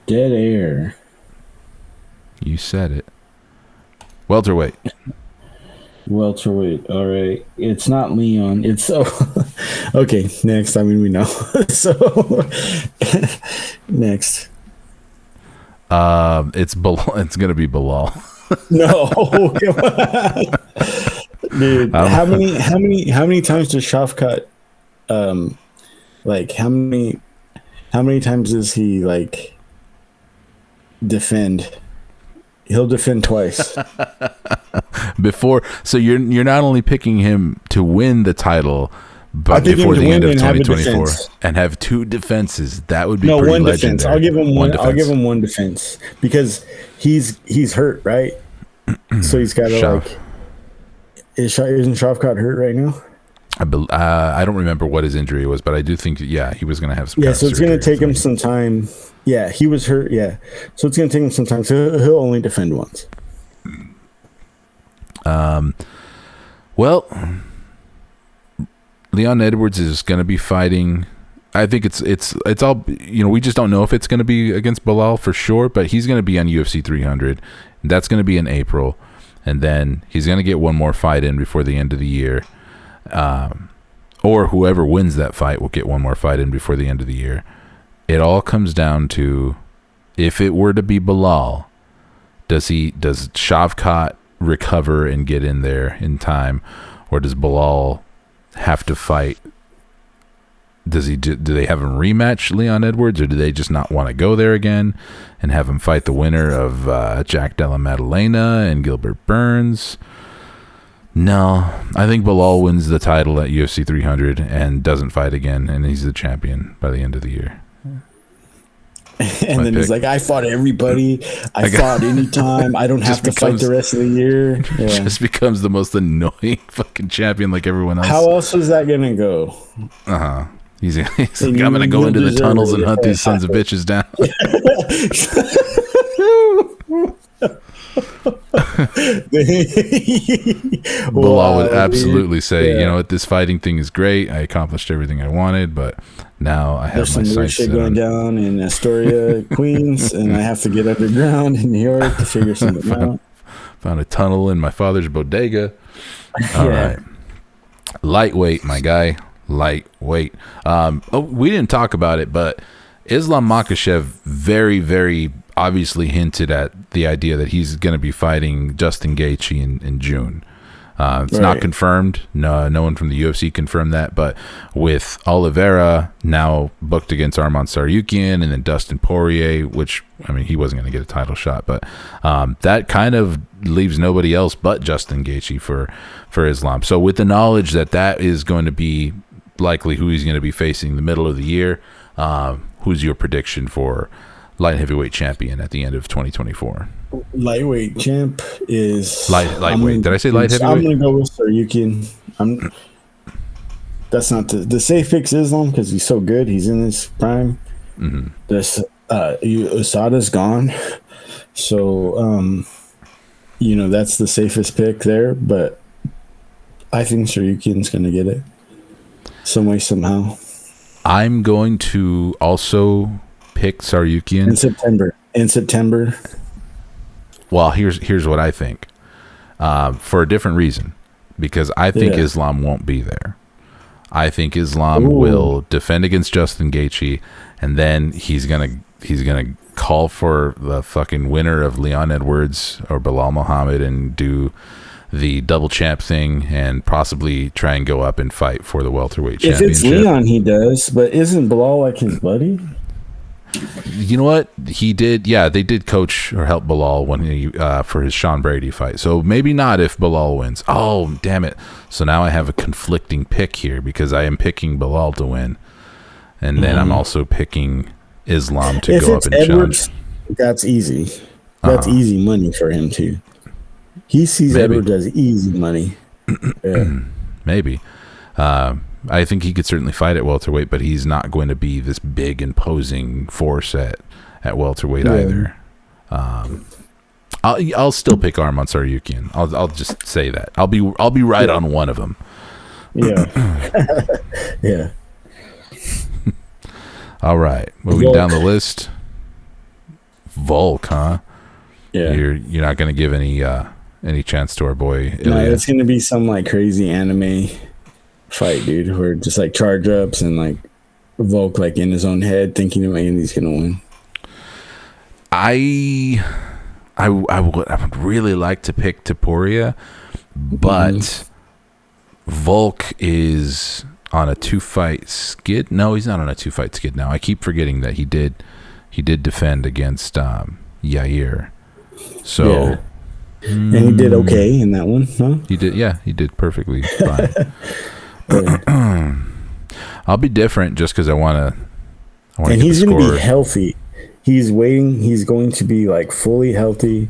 Dead air. You said it. Welterweight. Welterweight. All right. It's not Leon. It's okay. Next. I mean, we know. So next. It's gonna be Bilal. No, come on. Dude. How many times does Shavkat like how many times does he like defend? He'll defend twice. So you're not only picking him to win the title, but before the end of 2024 and have 2 defenses. That would be pretty one legendary. defense. I'll give him one. I'll give him one defense because he's hurt, right? So he's got to like. Isn't Shavkat hurt right now? I don't remember what his injury was, but I do think he was going to have some. Yeah, so it's going to take him some time. Yeah, he was hurt. Yeah, so it's going to take him some time. So he'll only defend once. Well, Leon Edwards is going to be fighting. I think it's all, you know, we just don't know if it's going to be against Bilal for sure, but he's going to be on UFC 300. That's going to be in April, and then he's going to get one more fight in before the end of the year. Or whoever wins that fight will get one more fight in before the end of the year. It all comes down to, if it were to be Bilal, does Shavkat recover and get in there in time, or does Bilal have to fight? Do they have him rematch Leon Edwards, or do they just not want to go there again and have him fight the winner of Jack Della Maddalena and Gilbert Burns? No, I think Bilal wins the title at UFC 300 and doesn't fight again, and he's the champion by the end of the year. And then he's like, I fought everybody. I fought anytime. I don't have to fight the rest of the year. Yeah. Just becomes the most annoying fucking champion like everyone else. How else was that going to go? Uh-huh. He's like, I'm going to go into the tunnels and hunt these sons of bitches down. Bilal would absolutely say, you know what, this fighting thing is great. I accomplished everything I wanted, but now I have my sights set going down in Astoria, Queens, and I have to get underground in New York to figure something out. Found a tunnel in my father's bodega. All right. Lightweight, my guy. Lightweight. We didn't talk about it, but Islam Makhachev very, very obviously hinted at the idea that he's going to be fighting Justin Gaethje in June. It's not confirmed. No one from the UFC confirmed that. But with Oliveira now booked against Arman Tsarukyan and then Dustin Poirier, which, I mean, he wasn't going to get a title shot. But that kind of leaves nobody else but Justin Gaethje for Islam. So with the knowledge that is going to be likely who he's going to be facing the middle of the year, who's your prediction for light heavyweight champion at the end of 2024? Lightweight champ is lightweight. Did I say light heavyweight? I'm gonna go with Tsarukyan. That's not the safe pick's Islam because he's so good. He's in his prime. Mm-hmm. This USADA's gone, so that's the safest pick there. But I think Tsarukyan's gonna get it some way somehow. I'm going to also pick Tsarukyan in September. Well, here's what I think. For a different reason, because I think Islam won't be there. I think Islam will defend against Justin Gaethje, and then he's gonna call for the fucking winner of Leon Edwards or Bilal Muhammad and do the double champ thing and possibly try and go up and fight for the welterweight championship. If it's Leon, he does, but isn't Bilal like his buddy? You know what he did? Yeah, they did coach or help Bilal when he for his Sean Brady fight. So maybe not if Bilal wins. Oh, damn it! So now I have a conflicting pick here because I am picking Bilal to win, and then I'm also picking Islam to go up and Edwards, challenge. That's easy. That's easy money for him too. He sees Edwards as easy money. Yeah. Maybe. I think he could certainly fight at welterweight, but he's not going to be this big, imposing force at welterweight either. I'll still pick Arman Tsarukyan. I'll just say that. I'll be right on one of them. Yeah. Yeah. All right, moving down the list. Volk, huh? Yeah. You're not going to give any chance to our boy Ilya. No, it's going to be some like crazy anime fight, dude, where just like charge ups and like Volk like in his own head thinking he's gonna win. I would really like to pick Topuria, but Volk is on a 2-fight skid. No, he's not on a 2-fight skid now. I keep forgetting that he did defend against Yair. So and he did okay in that one, huh? He did perfectly fine. I'll be different just because I want to. And he's going to be healthy. He's going to be like fully healthy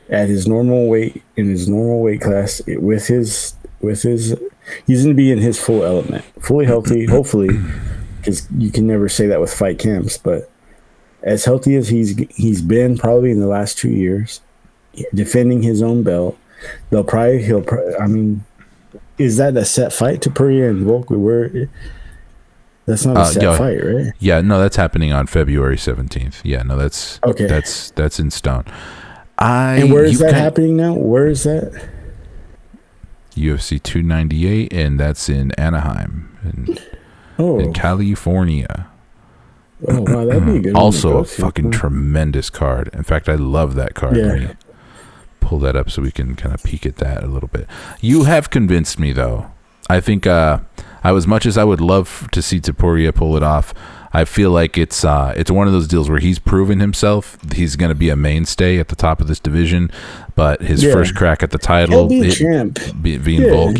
at his normal weight in his normal weight class with his. He's going to be in his full element, fully healthy. Hopefully, because you can never say that with fight camps, but as healthy as he's been probably in the last 2 years, defending his own belt, I mean. Is that a set fight to Topuria and Volk? That's not a set fight, right? Yeah, no, that's happening on February 17th. Yeah, no, that's okay. That's in stone. And where is that happening now? Where is that? UFC 298, and that's in Anaheim, in California. Oh wow, that'd be a good. Also, a fucking tremendous card. In fact, I love that card. Yeah. Pull that up so we can kind of peek at that a little bit. You have convinced me, though. I think as much as I would love to see Topuria pull it off, I feel like it's one of those deals where he's proven himself. He's going to be a mainstay at the top of this division, but his first crack at the title, he'll be champ. Being Volk,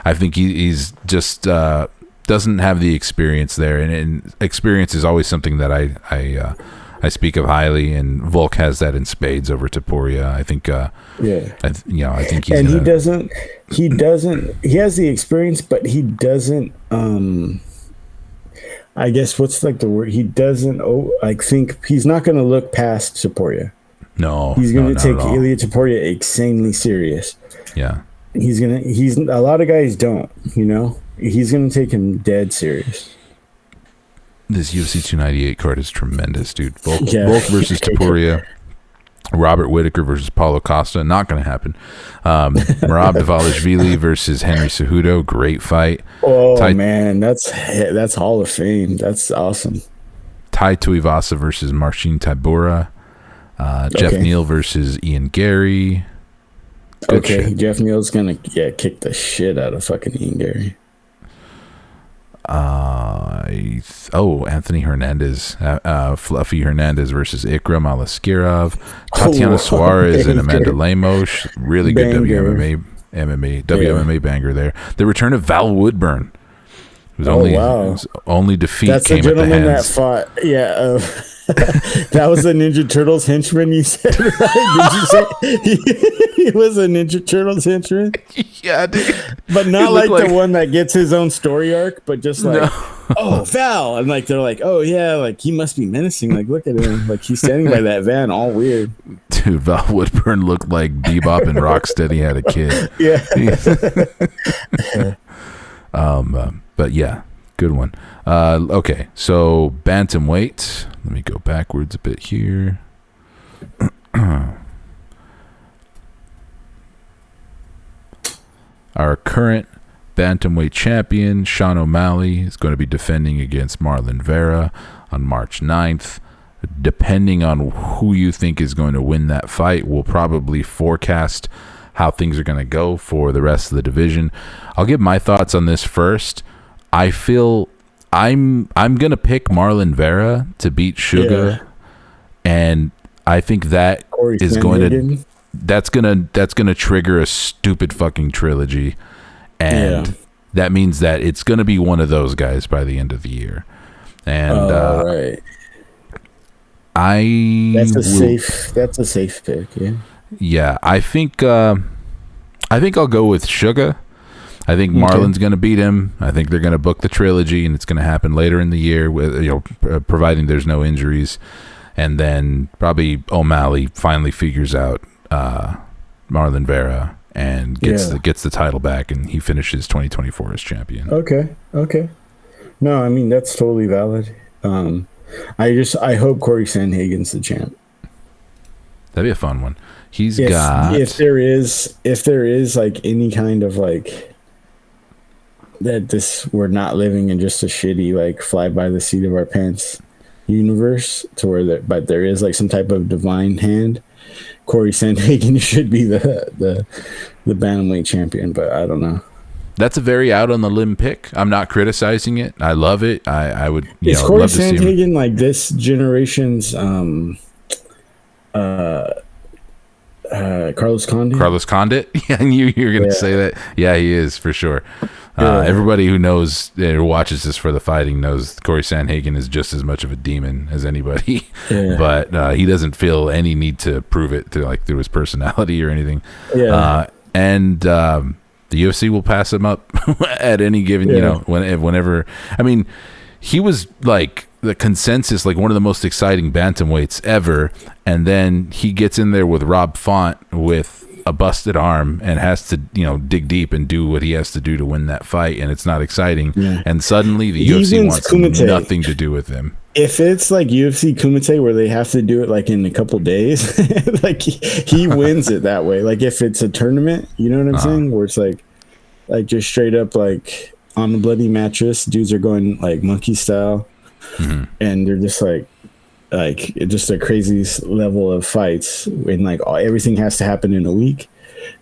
I think he's just doesn't have the experience there, and experience is always something that I I speak of highly, and Volk has that in spades over Topuria. I think, Yeah. I think he's And gonna, he doesn't, he has the experience, but he doesn't, I guess what's like the word? He doesn't, think he's not going to look past Topuria. no, He's going not to take at all. Ilia Topuria insanely serious. Yeah. He's a lot of guys don't, he's going to take him dead serious. This UFC 298 card is tremendous, dude. Volk Yeah. versus Topuria. Robert Whitaker versus Paulo Costa, not going to happen. Merab Dvalishvili versus Henry Cejudo, great fight. Oh man, that's Hall of Fame. That's awesome. Tai Tuivasa versus Marcin Tybura. Jeff Okay. Neal versus Ian Gary. Good shit. Jeff Neal's gonna kick the shit out of fucking Ian Gary. Anthony Hernandez, Fluffy Hernandez versus Ikram Alaskirov. Tatiana Suarez and Amanda Lemos, really good Banger. WMMA banger there. The return of Val Woodburn, whose only defeat That's the came at the gentleman that hands. fought. Yeah, that was the Ninja Turtles henchman. You said right? Did you say he was a Ninja Turtles henchman? Yeah, dude. But not looked like the one that gets his own story arc, but just like, oh, Val. And like, they're like, oh, yeah, like he must be menacing. Like, look at him. Like, he's standing by that van, all weird. Dude, Val Woodburn looked like Bebop and Rocksteady had a kid. Yeah. But yeah, good one. Okay, so bantamweight. Let me go backwards a bit here. Our current bantamweight champion, Sean O'Malley, is going to be defending against Marlon Vera on March 9th. Depending on who you think is going to win that fight, we'll probably forecast how things are going to go for the rest of the division. I'll give my thoughts on this first. I feel I'm going to pick Marlon Vera to beat Sugar, and I think that Corey is going to Sandhagen. that's gonna trigger a stupid fucking trilogy, and that means that it's gonna be one of those guys by the end of the year. And Right. That's a safe pick. Yeah. I think I'll go with Sugar. I think Marlon's going to beat him. I think they're going to book the trilogy, and it's going to happen later in the year, with providing there's no injuries. And then probably O'Malley finally figures out Marlon Vera and gets the title back, and he finishes 2024 as champion. Okay. No, I mean that's totally valid. I hope Corey Sandhagen's the champ. That'd be a fun one. If there is like any kind of like that we're not living in just a shitty like fly by the seat of our pants universe to where but there is like some type of divine hand. Corey Sandhagen should be the bantamweight champion, but I don't know. That's a very out on the limb pick. I'm not criticizing it. I love it. I would Is Corey love to see him. Sandhagen like this generation's Carlos Condit? Carlos Condit? Yeah, I knew you were going to say that. Yeah, he is for sure. Everybody who knows or watches this for the fighting knows Corey Sandhagen is just as much of a demon as anybody. Yeah. But he doesn't feel any need to prove it through his personality or anything. Yeah. The UFC will pass him up at any given, whenever. I mean, he was like the consensus, like one of the most exciting bantamweights ever, and then he gets in there with Rob Font with a busted arm and has to dig deep and do what he has to do to win that fight, and it's not exciting. And suddenly the UFC wants nothing to do with him. If it's like UFC Kumite where they have to do it like in a couple days, like he wins it that way. Like if it's a tournament, you know what I'm saying, where it's like just straight up like on the bloody mattress, dudes are going like monkey style, and they're just like just a crazy level of fights, and like everything has to happen in a week.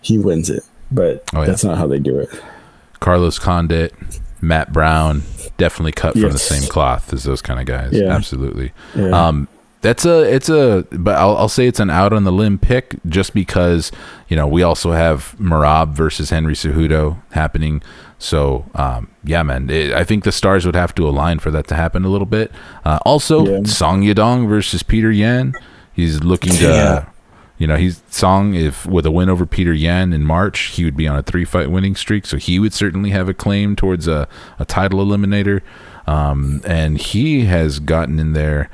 He wins it, but that's not how they do it. Carlos Condit, Matt Brown, definitely cut from the same cloth as those kind of guys. Absolutely. but I'll say it's an out on the limb pick just because, we also have Merab versus Henry Cejudo happening. So, yeah, man, I think the stars would have to align for that to happen a little bit. Song Yadong versus Peter Yan. He's looking to, he's Song, if with a win over Peter Yan in March, he would be on a 3-fight winning streak. So he would certainly have a claim towards a title eliminator. And he has gotten in there.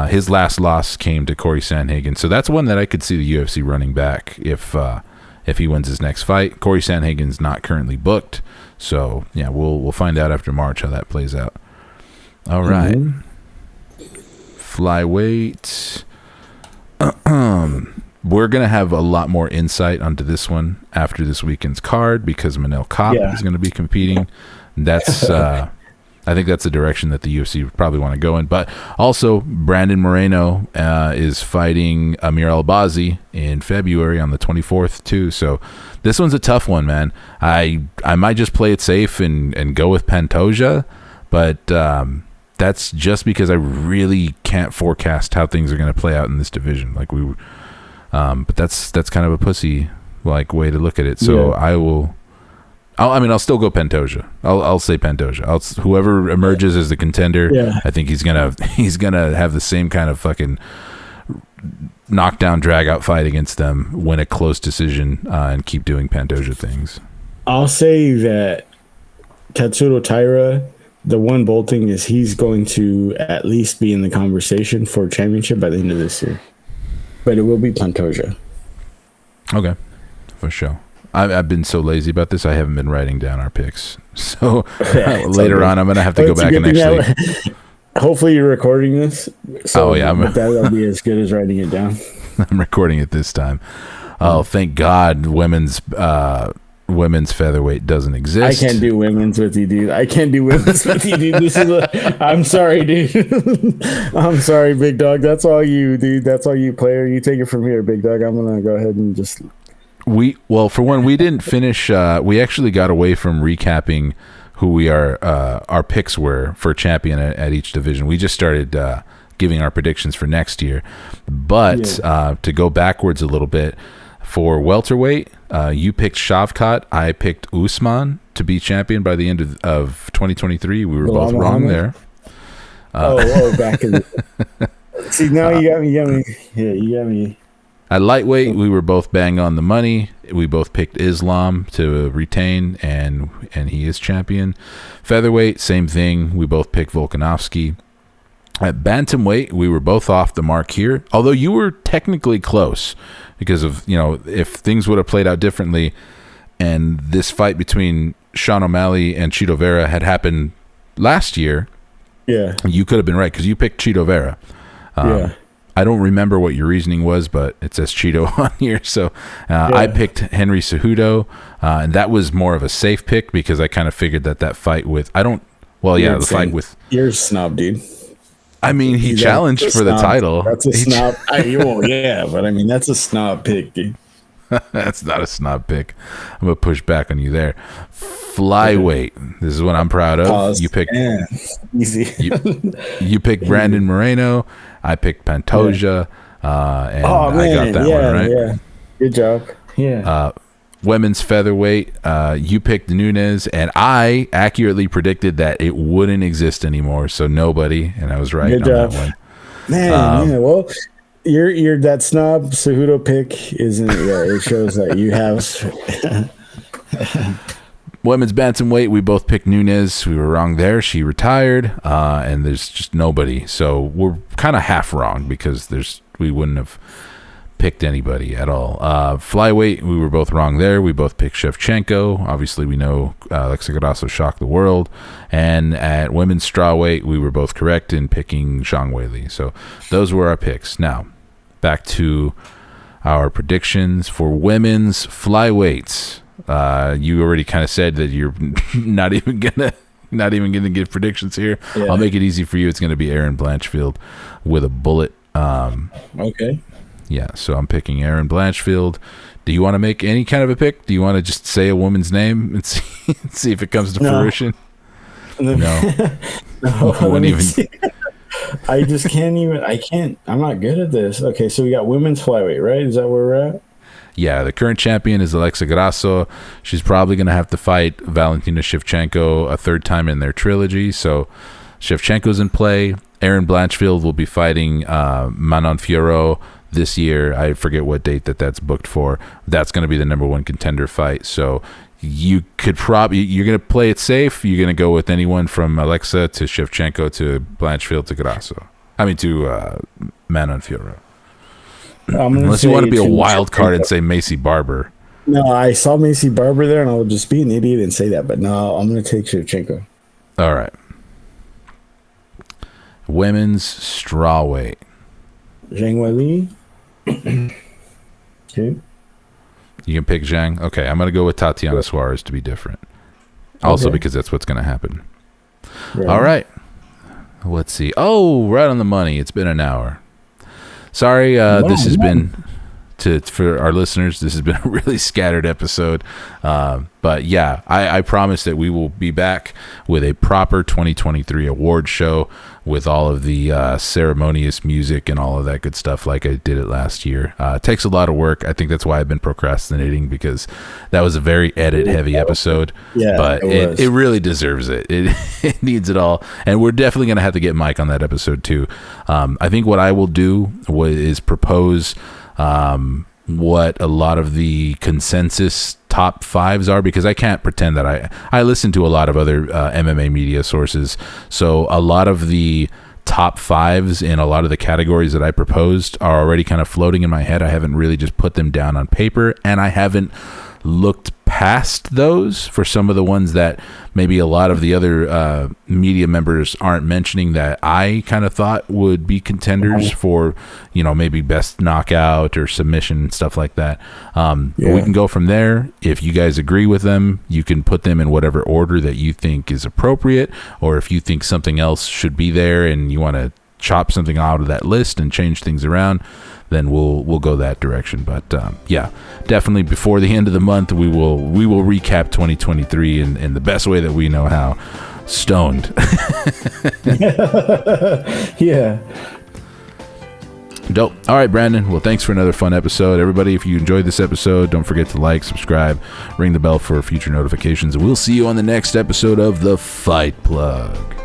His last loss came to Corey Sandhagen. So that's one that I could see the UFC running back if he wins his next fight. Corey Sandhagen's not currently booked. So, yeah, we'll find out after March how that plays out. All right. Flyweight. We're going to have a lot more insight onto this one after this weekend's card because Manel Kape is going to be competing. That's I think that's the direction that the UFC would probably want to go in. But also, Brandon Moreno is fighting Amir Albazi in February on the 24th, too. So this one's a tough one, man. I might just play it safe and go with Pantoja, but that's just because I really can't forecast how things are going to play out in this division. But that's kind of a pussy way to look at it. So I'll still go Pantoja. I'll say Pantoja. Whoever emerges as the contender, I think he's gonna have the same kind of fucking knockdown drag out fight against them, win a close decision, and keep doing Pantoja things. I'll say that Tatsuro Taira, the one bolting is he's going to at least be in the conversation for championship by the end of this year, but it will be Pantoja. Okay, for sure. I've been so lazy about this. I haven't been writing down our picks. So later on, I'm going to have to go back and actually. Hopefully, you're recording this. So that'll be as good as writing it down. I'm recording it this time. Oh, thank God, women's featherweight doesn't exist. I can't do women's with you, dude. I'm sorry, dude. I'm sorry, big dog. That's all you, dude. That's all you, player. You take it from here, big dog. I'm gonna go ahead and just. For one, we didn't finish. We actually got away from recapping who our picks were for champion at each division. We just started giving our predictions for next year. But to go backwards a little bit, for welterweight, you picked Shavkat. I picked Usman to be champion by the end of 2023. We were both wrong there. Back in. See, now you got me. Yeah, you got me. At lightweight, we were both bang on the money. We both picked Islam to retain, and he is champion. Featherweight, same thing. We both picked Volkanovski. At bantamweight, we were both off the mark here, although you were technically close because of, if things would have played out differently and this fight between Sean O'Malley and Chito Vera had happened last year, you could have been right because you picked Chito Vera. I don't remember what your reasoning was, but it says Cheeto on here. So I picked Henry Cejudo, and that was more of a safe pick because I kind of figured that fight with fight with. You're a snob, dude. I mean, he challenged for the title. That's a snob. But I mean, that's a snob pick, dude. That's not a snob pick. I'm gonna push back on you there. Flyweight. This is what I'm proud of. Pause. You picked easy. You picked Brandon Moreno. I picked Pantoja, and I got that one right. Yeah, good job. Yeah. Women's featherweight, you picked Nunes, and I accurately predicted that it wouldn't exist anymore. So nobody, and I was right on that one. Man, well, you're that snob Cejudo pick isn't. Yeah, it shows that you have. Women's bantamweight, we both picked Nunes. We were wrong there. She retired, and there's just nobody. So we're kind of half wrong because we wouldn't have picked anybody at all. Flyweight, we were both wrong there. We both picked Shevchenko. Obviously, we know Alexa Grasso shocked the world. And at women's strawweight, we were both correct in picking Zhang Weili. So those were our picks. Now, back to our predictions for women's flyweights. You already kind of said that you're not even gonna give predictions here. I'll make it easy for you. It's gonna be Erin Blanchfield with a bullet. Okay. Yeah, so I'm picking Erin Blanchfield. Do you want to make any kind of a pick? Do you want to just say a woman's name and see if it comes to fruition? No. Let me see. I just can't even. I'm not good at this. Okay, so we got women's flyweight, right? Is that where we're at? Yeah, the current champion is Alexa Grasso. She's probably going to have to fight Valentina Shevchenko a third time in their trilogy. So Shevchenko's in play. Erin Blanchfield will be fighting Manon Fiorot this year. I forget what date that's booked for. That's going to be the number one contender fight. So you could you're going to play it safe. You're going to go with anyone from Alexa to Shevchenko to Blanchfield to Grasso. I mean, to Manon Fiorot. Unless you want to be a wild card and say Macy Barber. No, I saw Macy Barber there, and I would just be an idiot and say that. But no, I'm going to take Shevchenko. All right. Women's strawweight. Zhang Weili. Okay. You can pick Zhang. Okay, I'm going to go with Tatiana Suarez to be different. Also because that's what's going to happen. Right. All right. Let's see. Oh, right on the money. It's been an hour. Sorry, this has been, for our listeners, this has been a really scattered episode. But yeah, I promise that we will be back with a proper 2023 award show with all of the ceremonious music and all of that good stuff like I did it last year. It takes a lot of work. I think that's why I've been procrastinating, because that was a very edit-heavy episode. Yeah, but it really deserves it. It needs it all. And we're definitely going to have to get Mike on that episode too. I think what I will do is propose what a lot of the consensus top fives are, because I can't pretend that I listen to a lot of other MMA media sources. So a lot of the top fives in a lot of the categories that I proposed are already kind of floating in my head. I haven't really just put them down on paper, and I haven't looked past those for some of the ones that maybe a lot of the other media members aren't mentioning that I kind of thought would be contenders for, maybe best knockout or submission, stuff like that. But we can go from there. If you guys agree with them, you can put them in whatever order that you think is appropriate, or if you think something else should be there and you want to chop something out of that list and change things around, then we'll go that direction. But yeah, definitely before the end of the month, we will recap 2023 in the best way that we know how, stoned. Yeah. Dope. All right, Brandon. Well, thanks for another fun episode. Everybody, if you enjoyed this episode, don't forget to like, subscribe, ring the bell for future notifications. We'll see you on the next episode of The Fight Plug.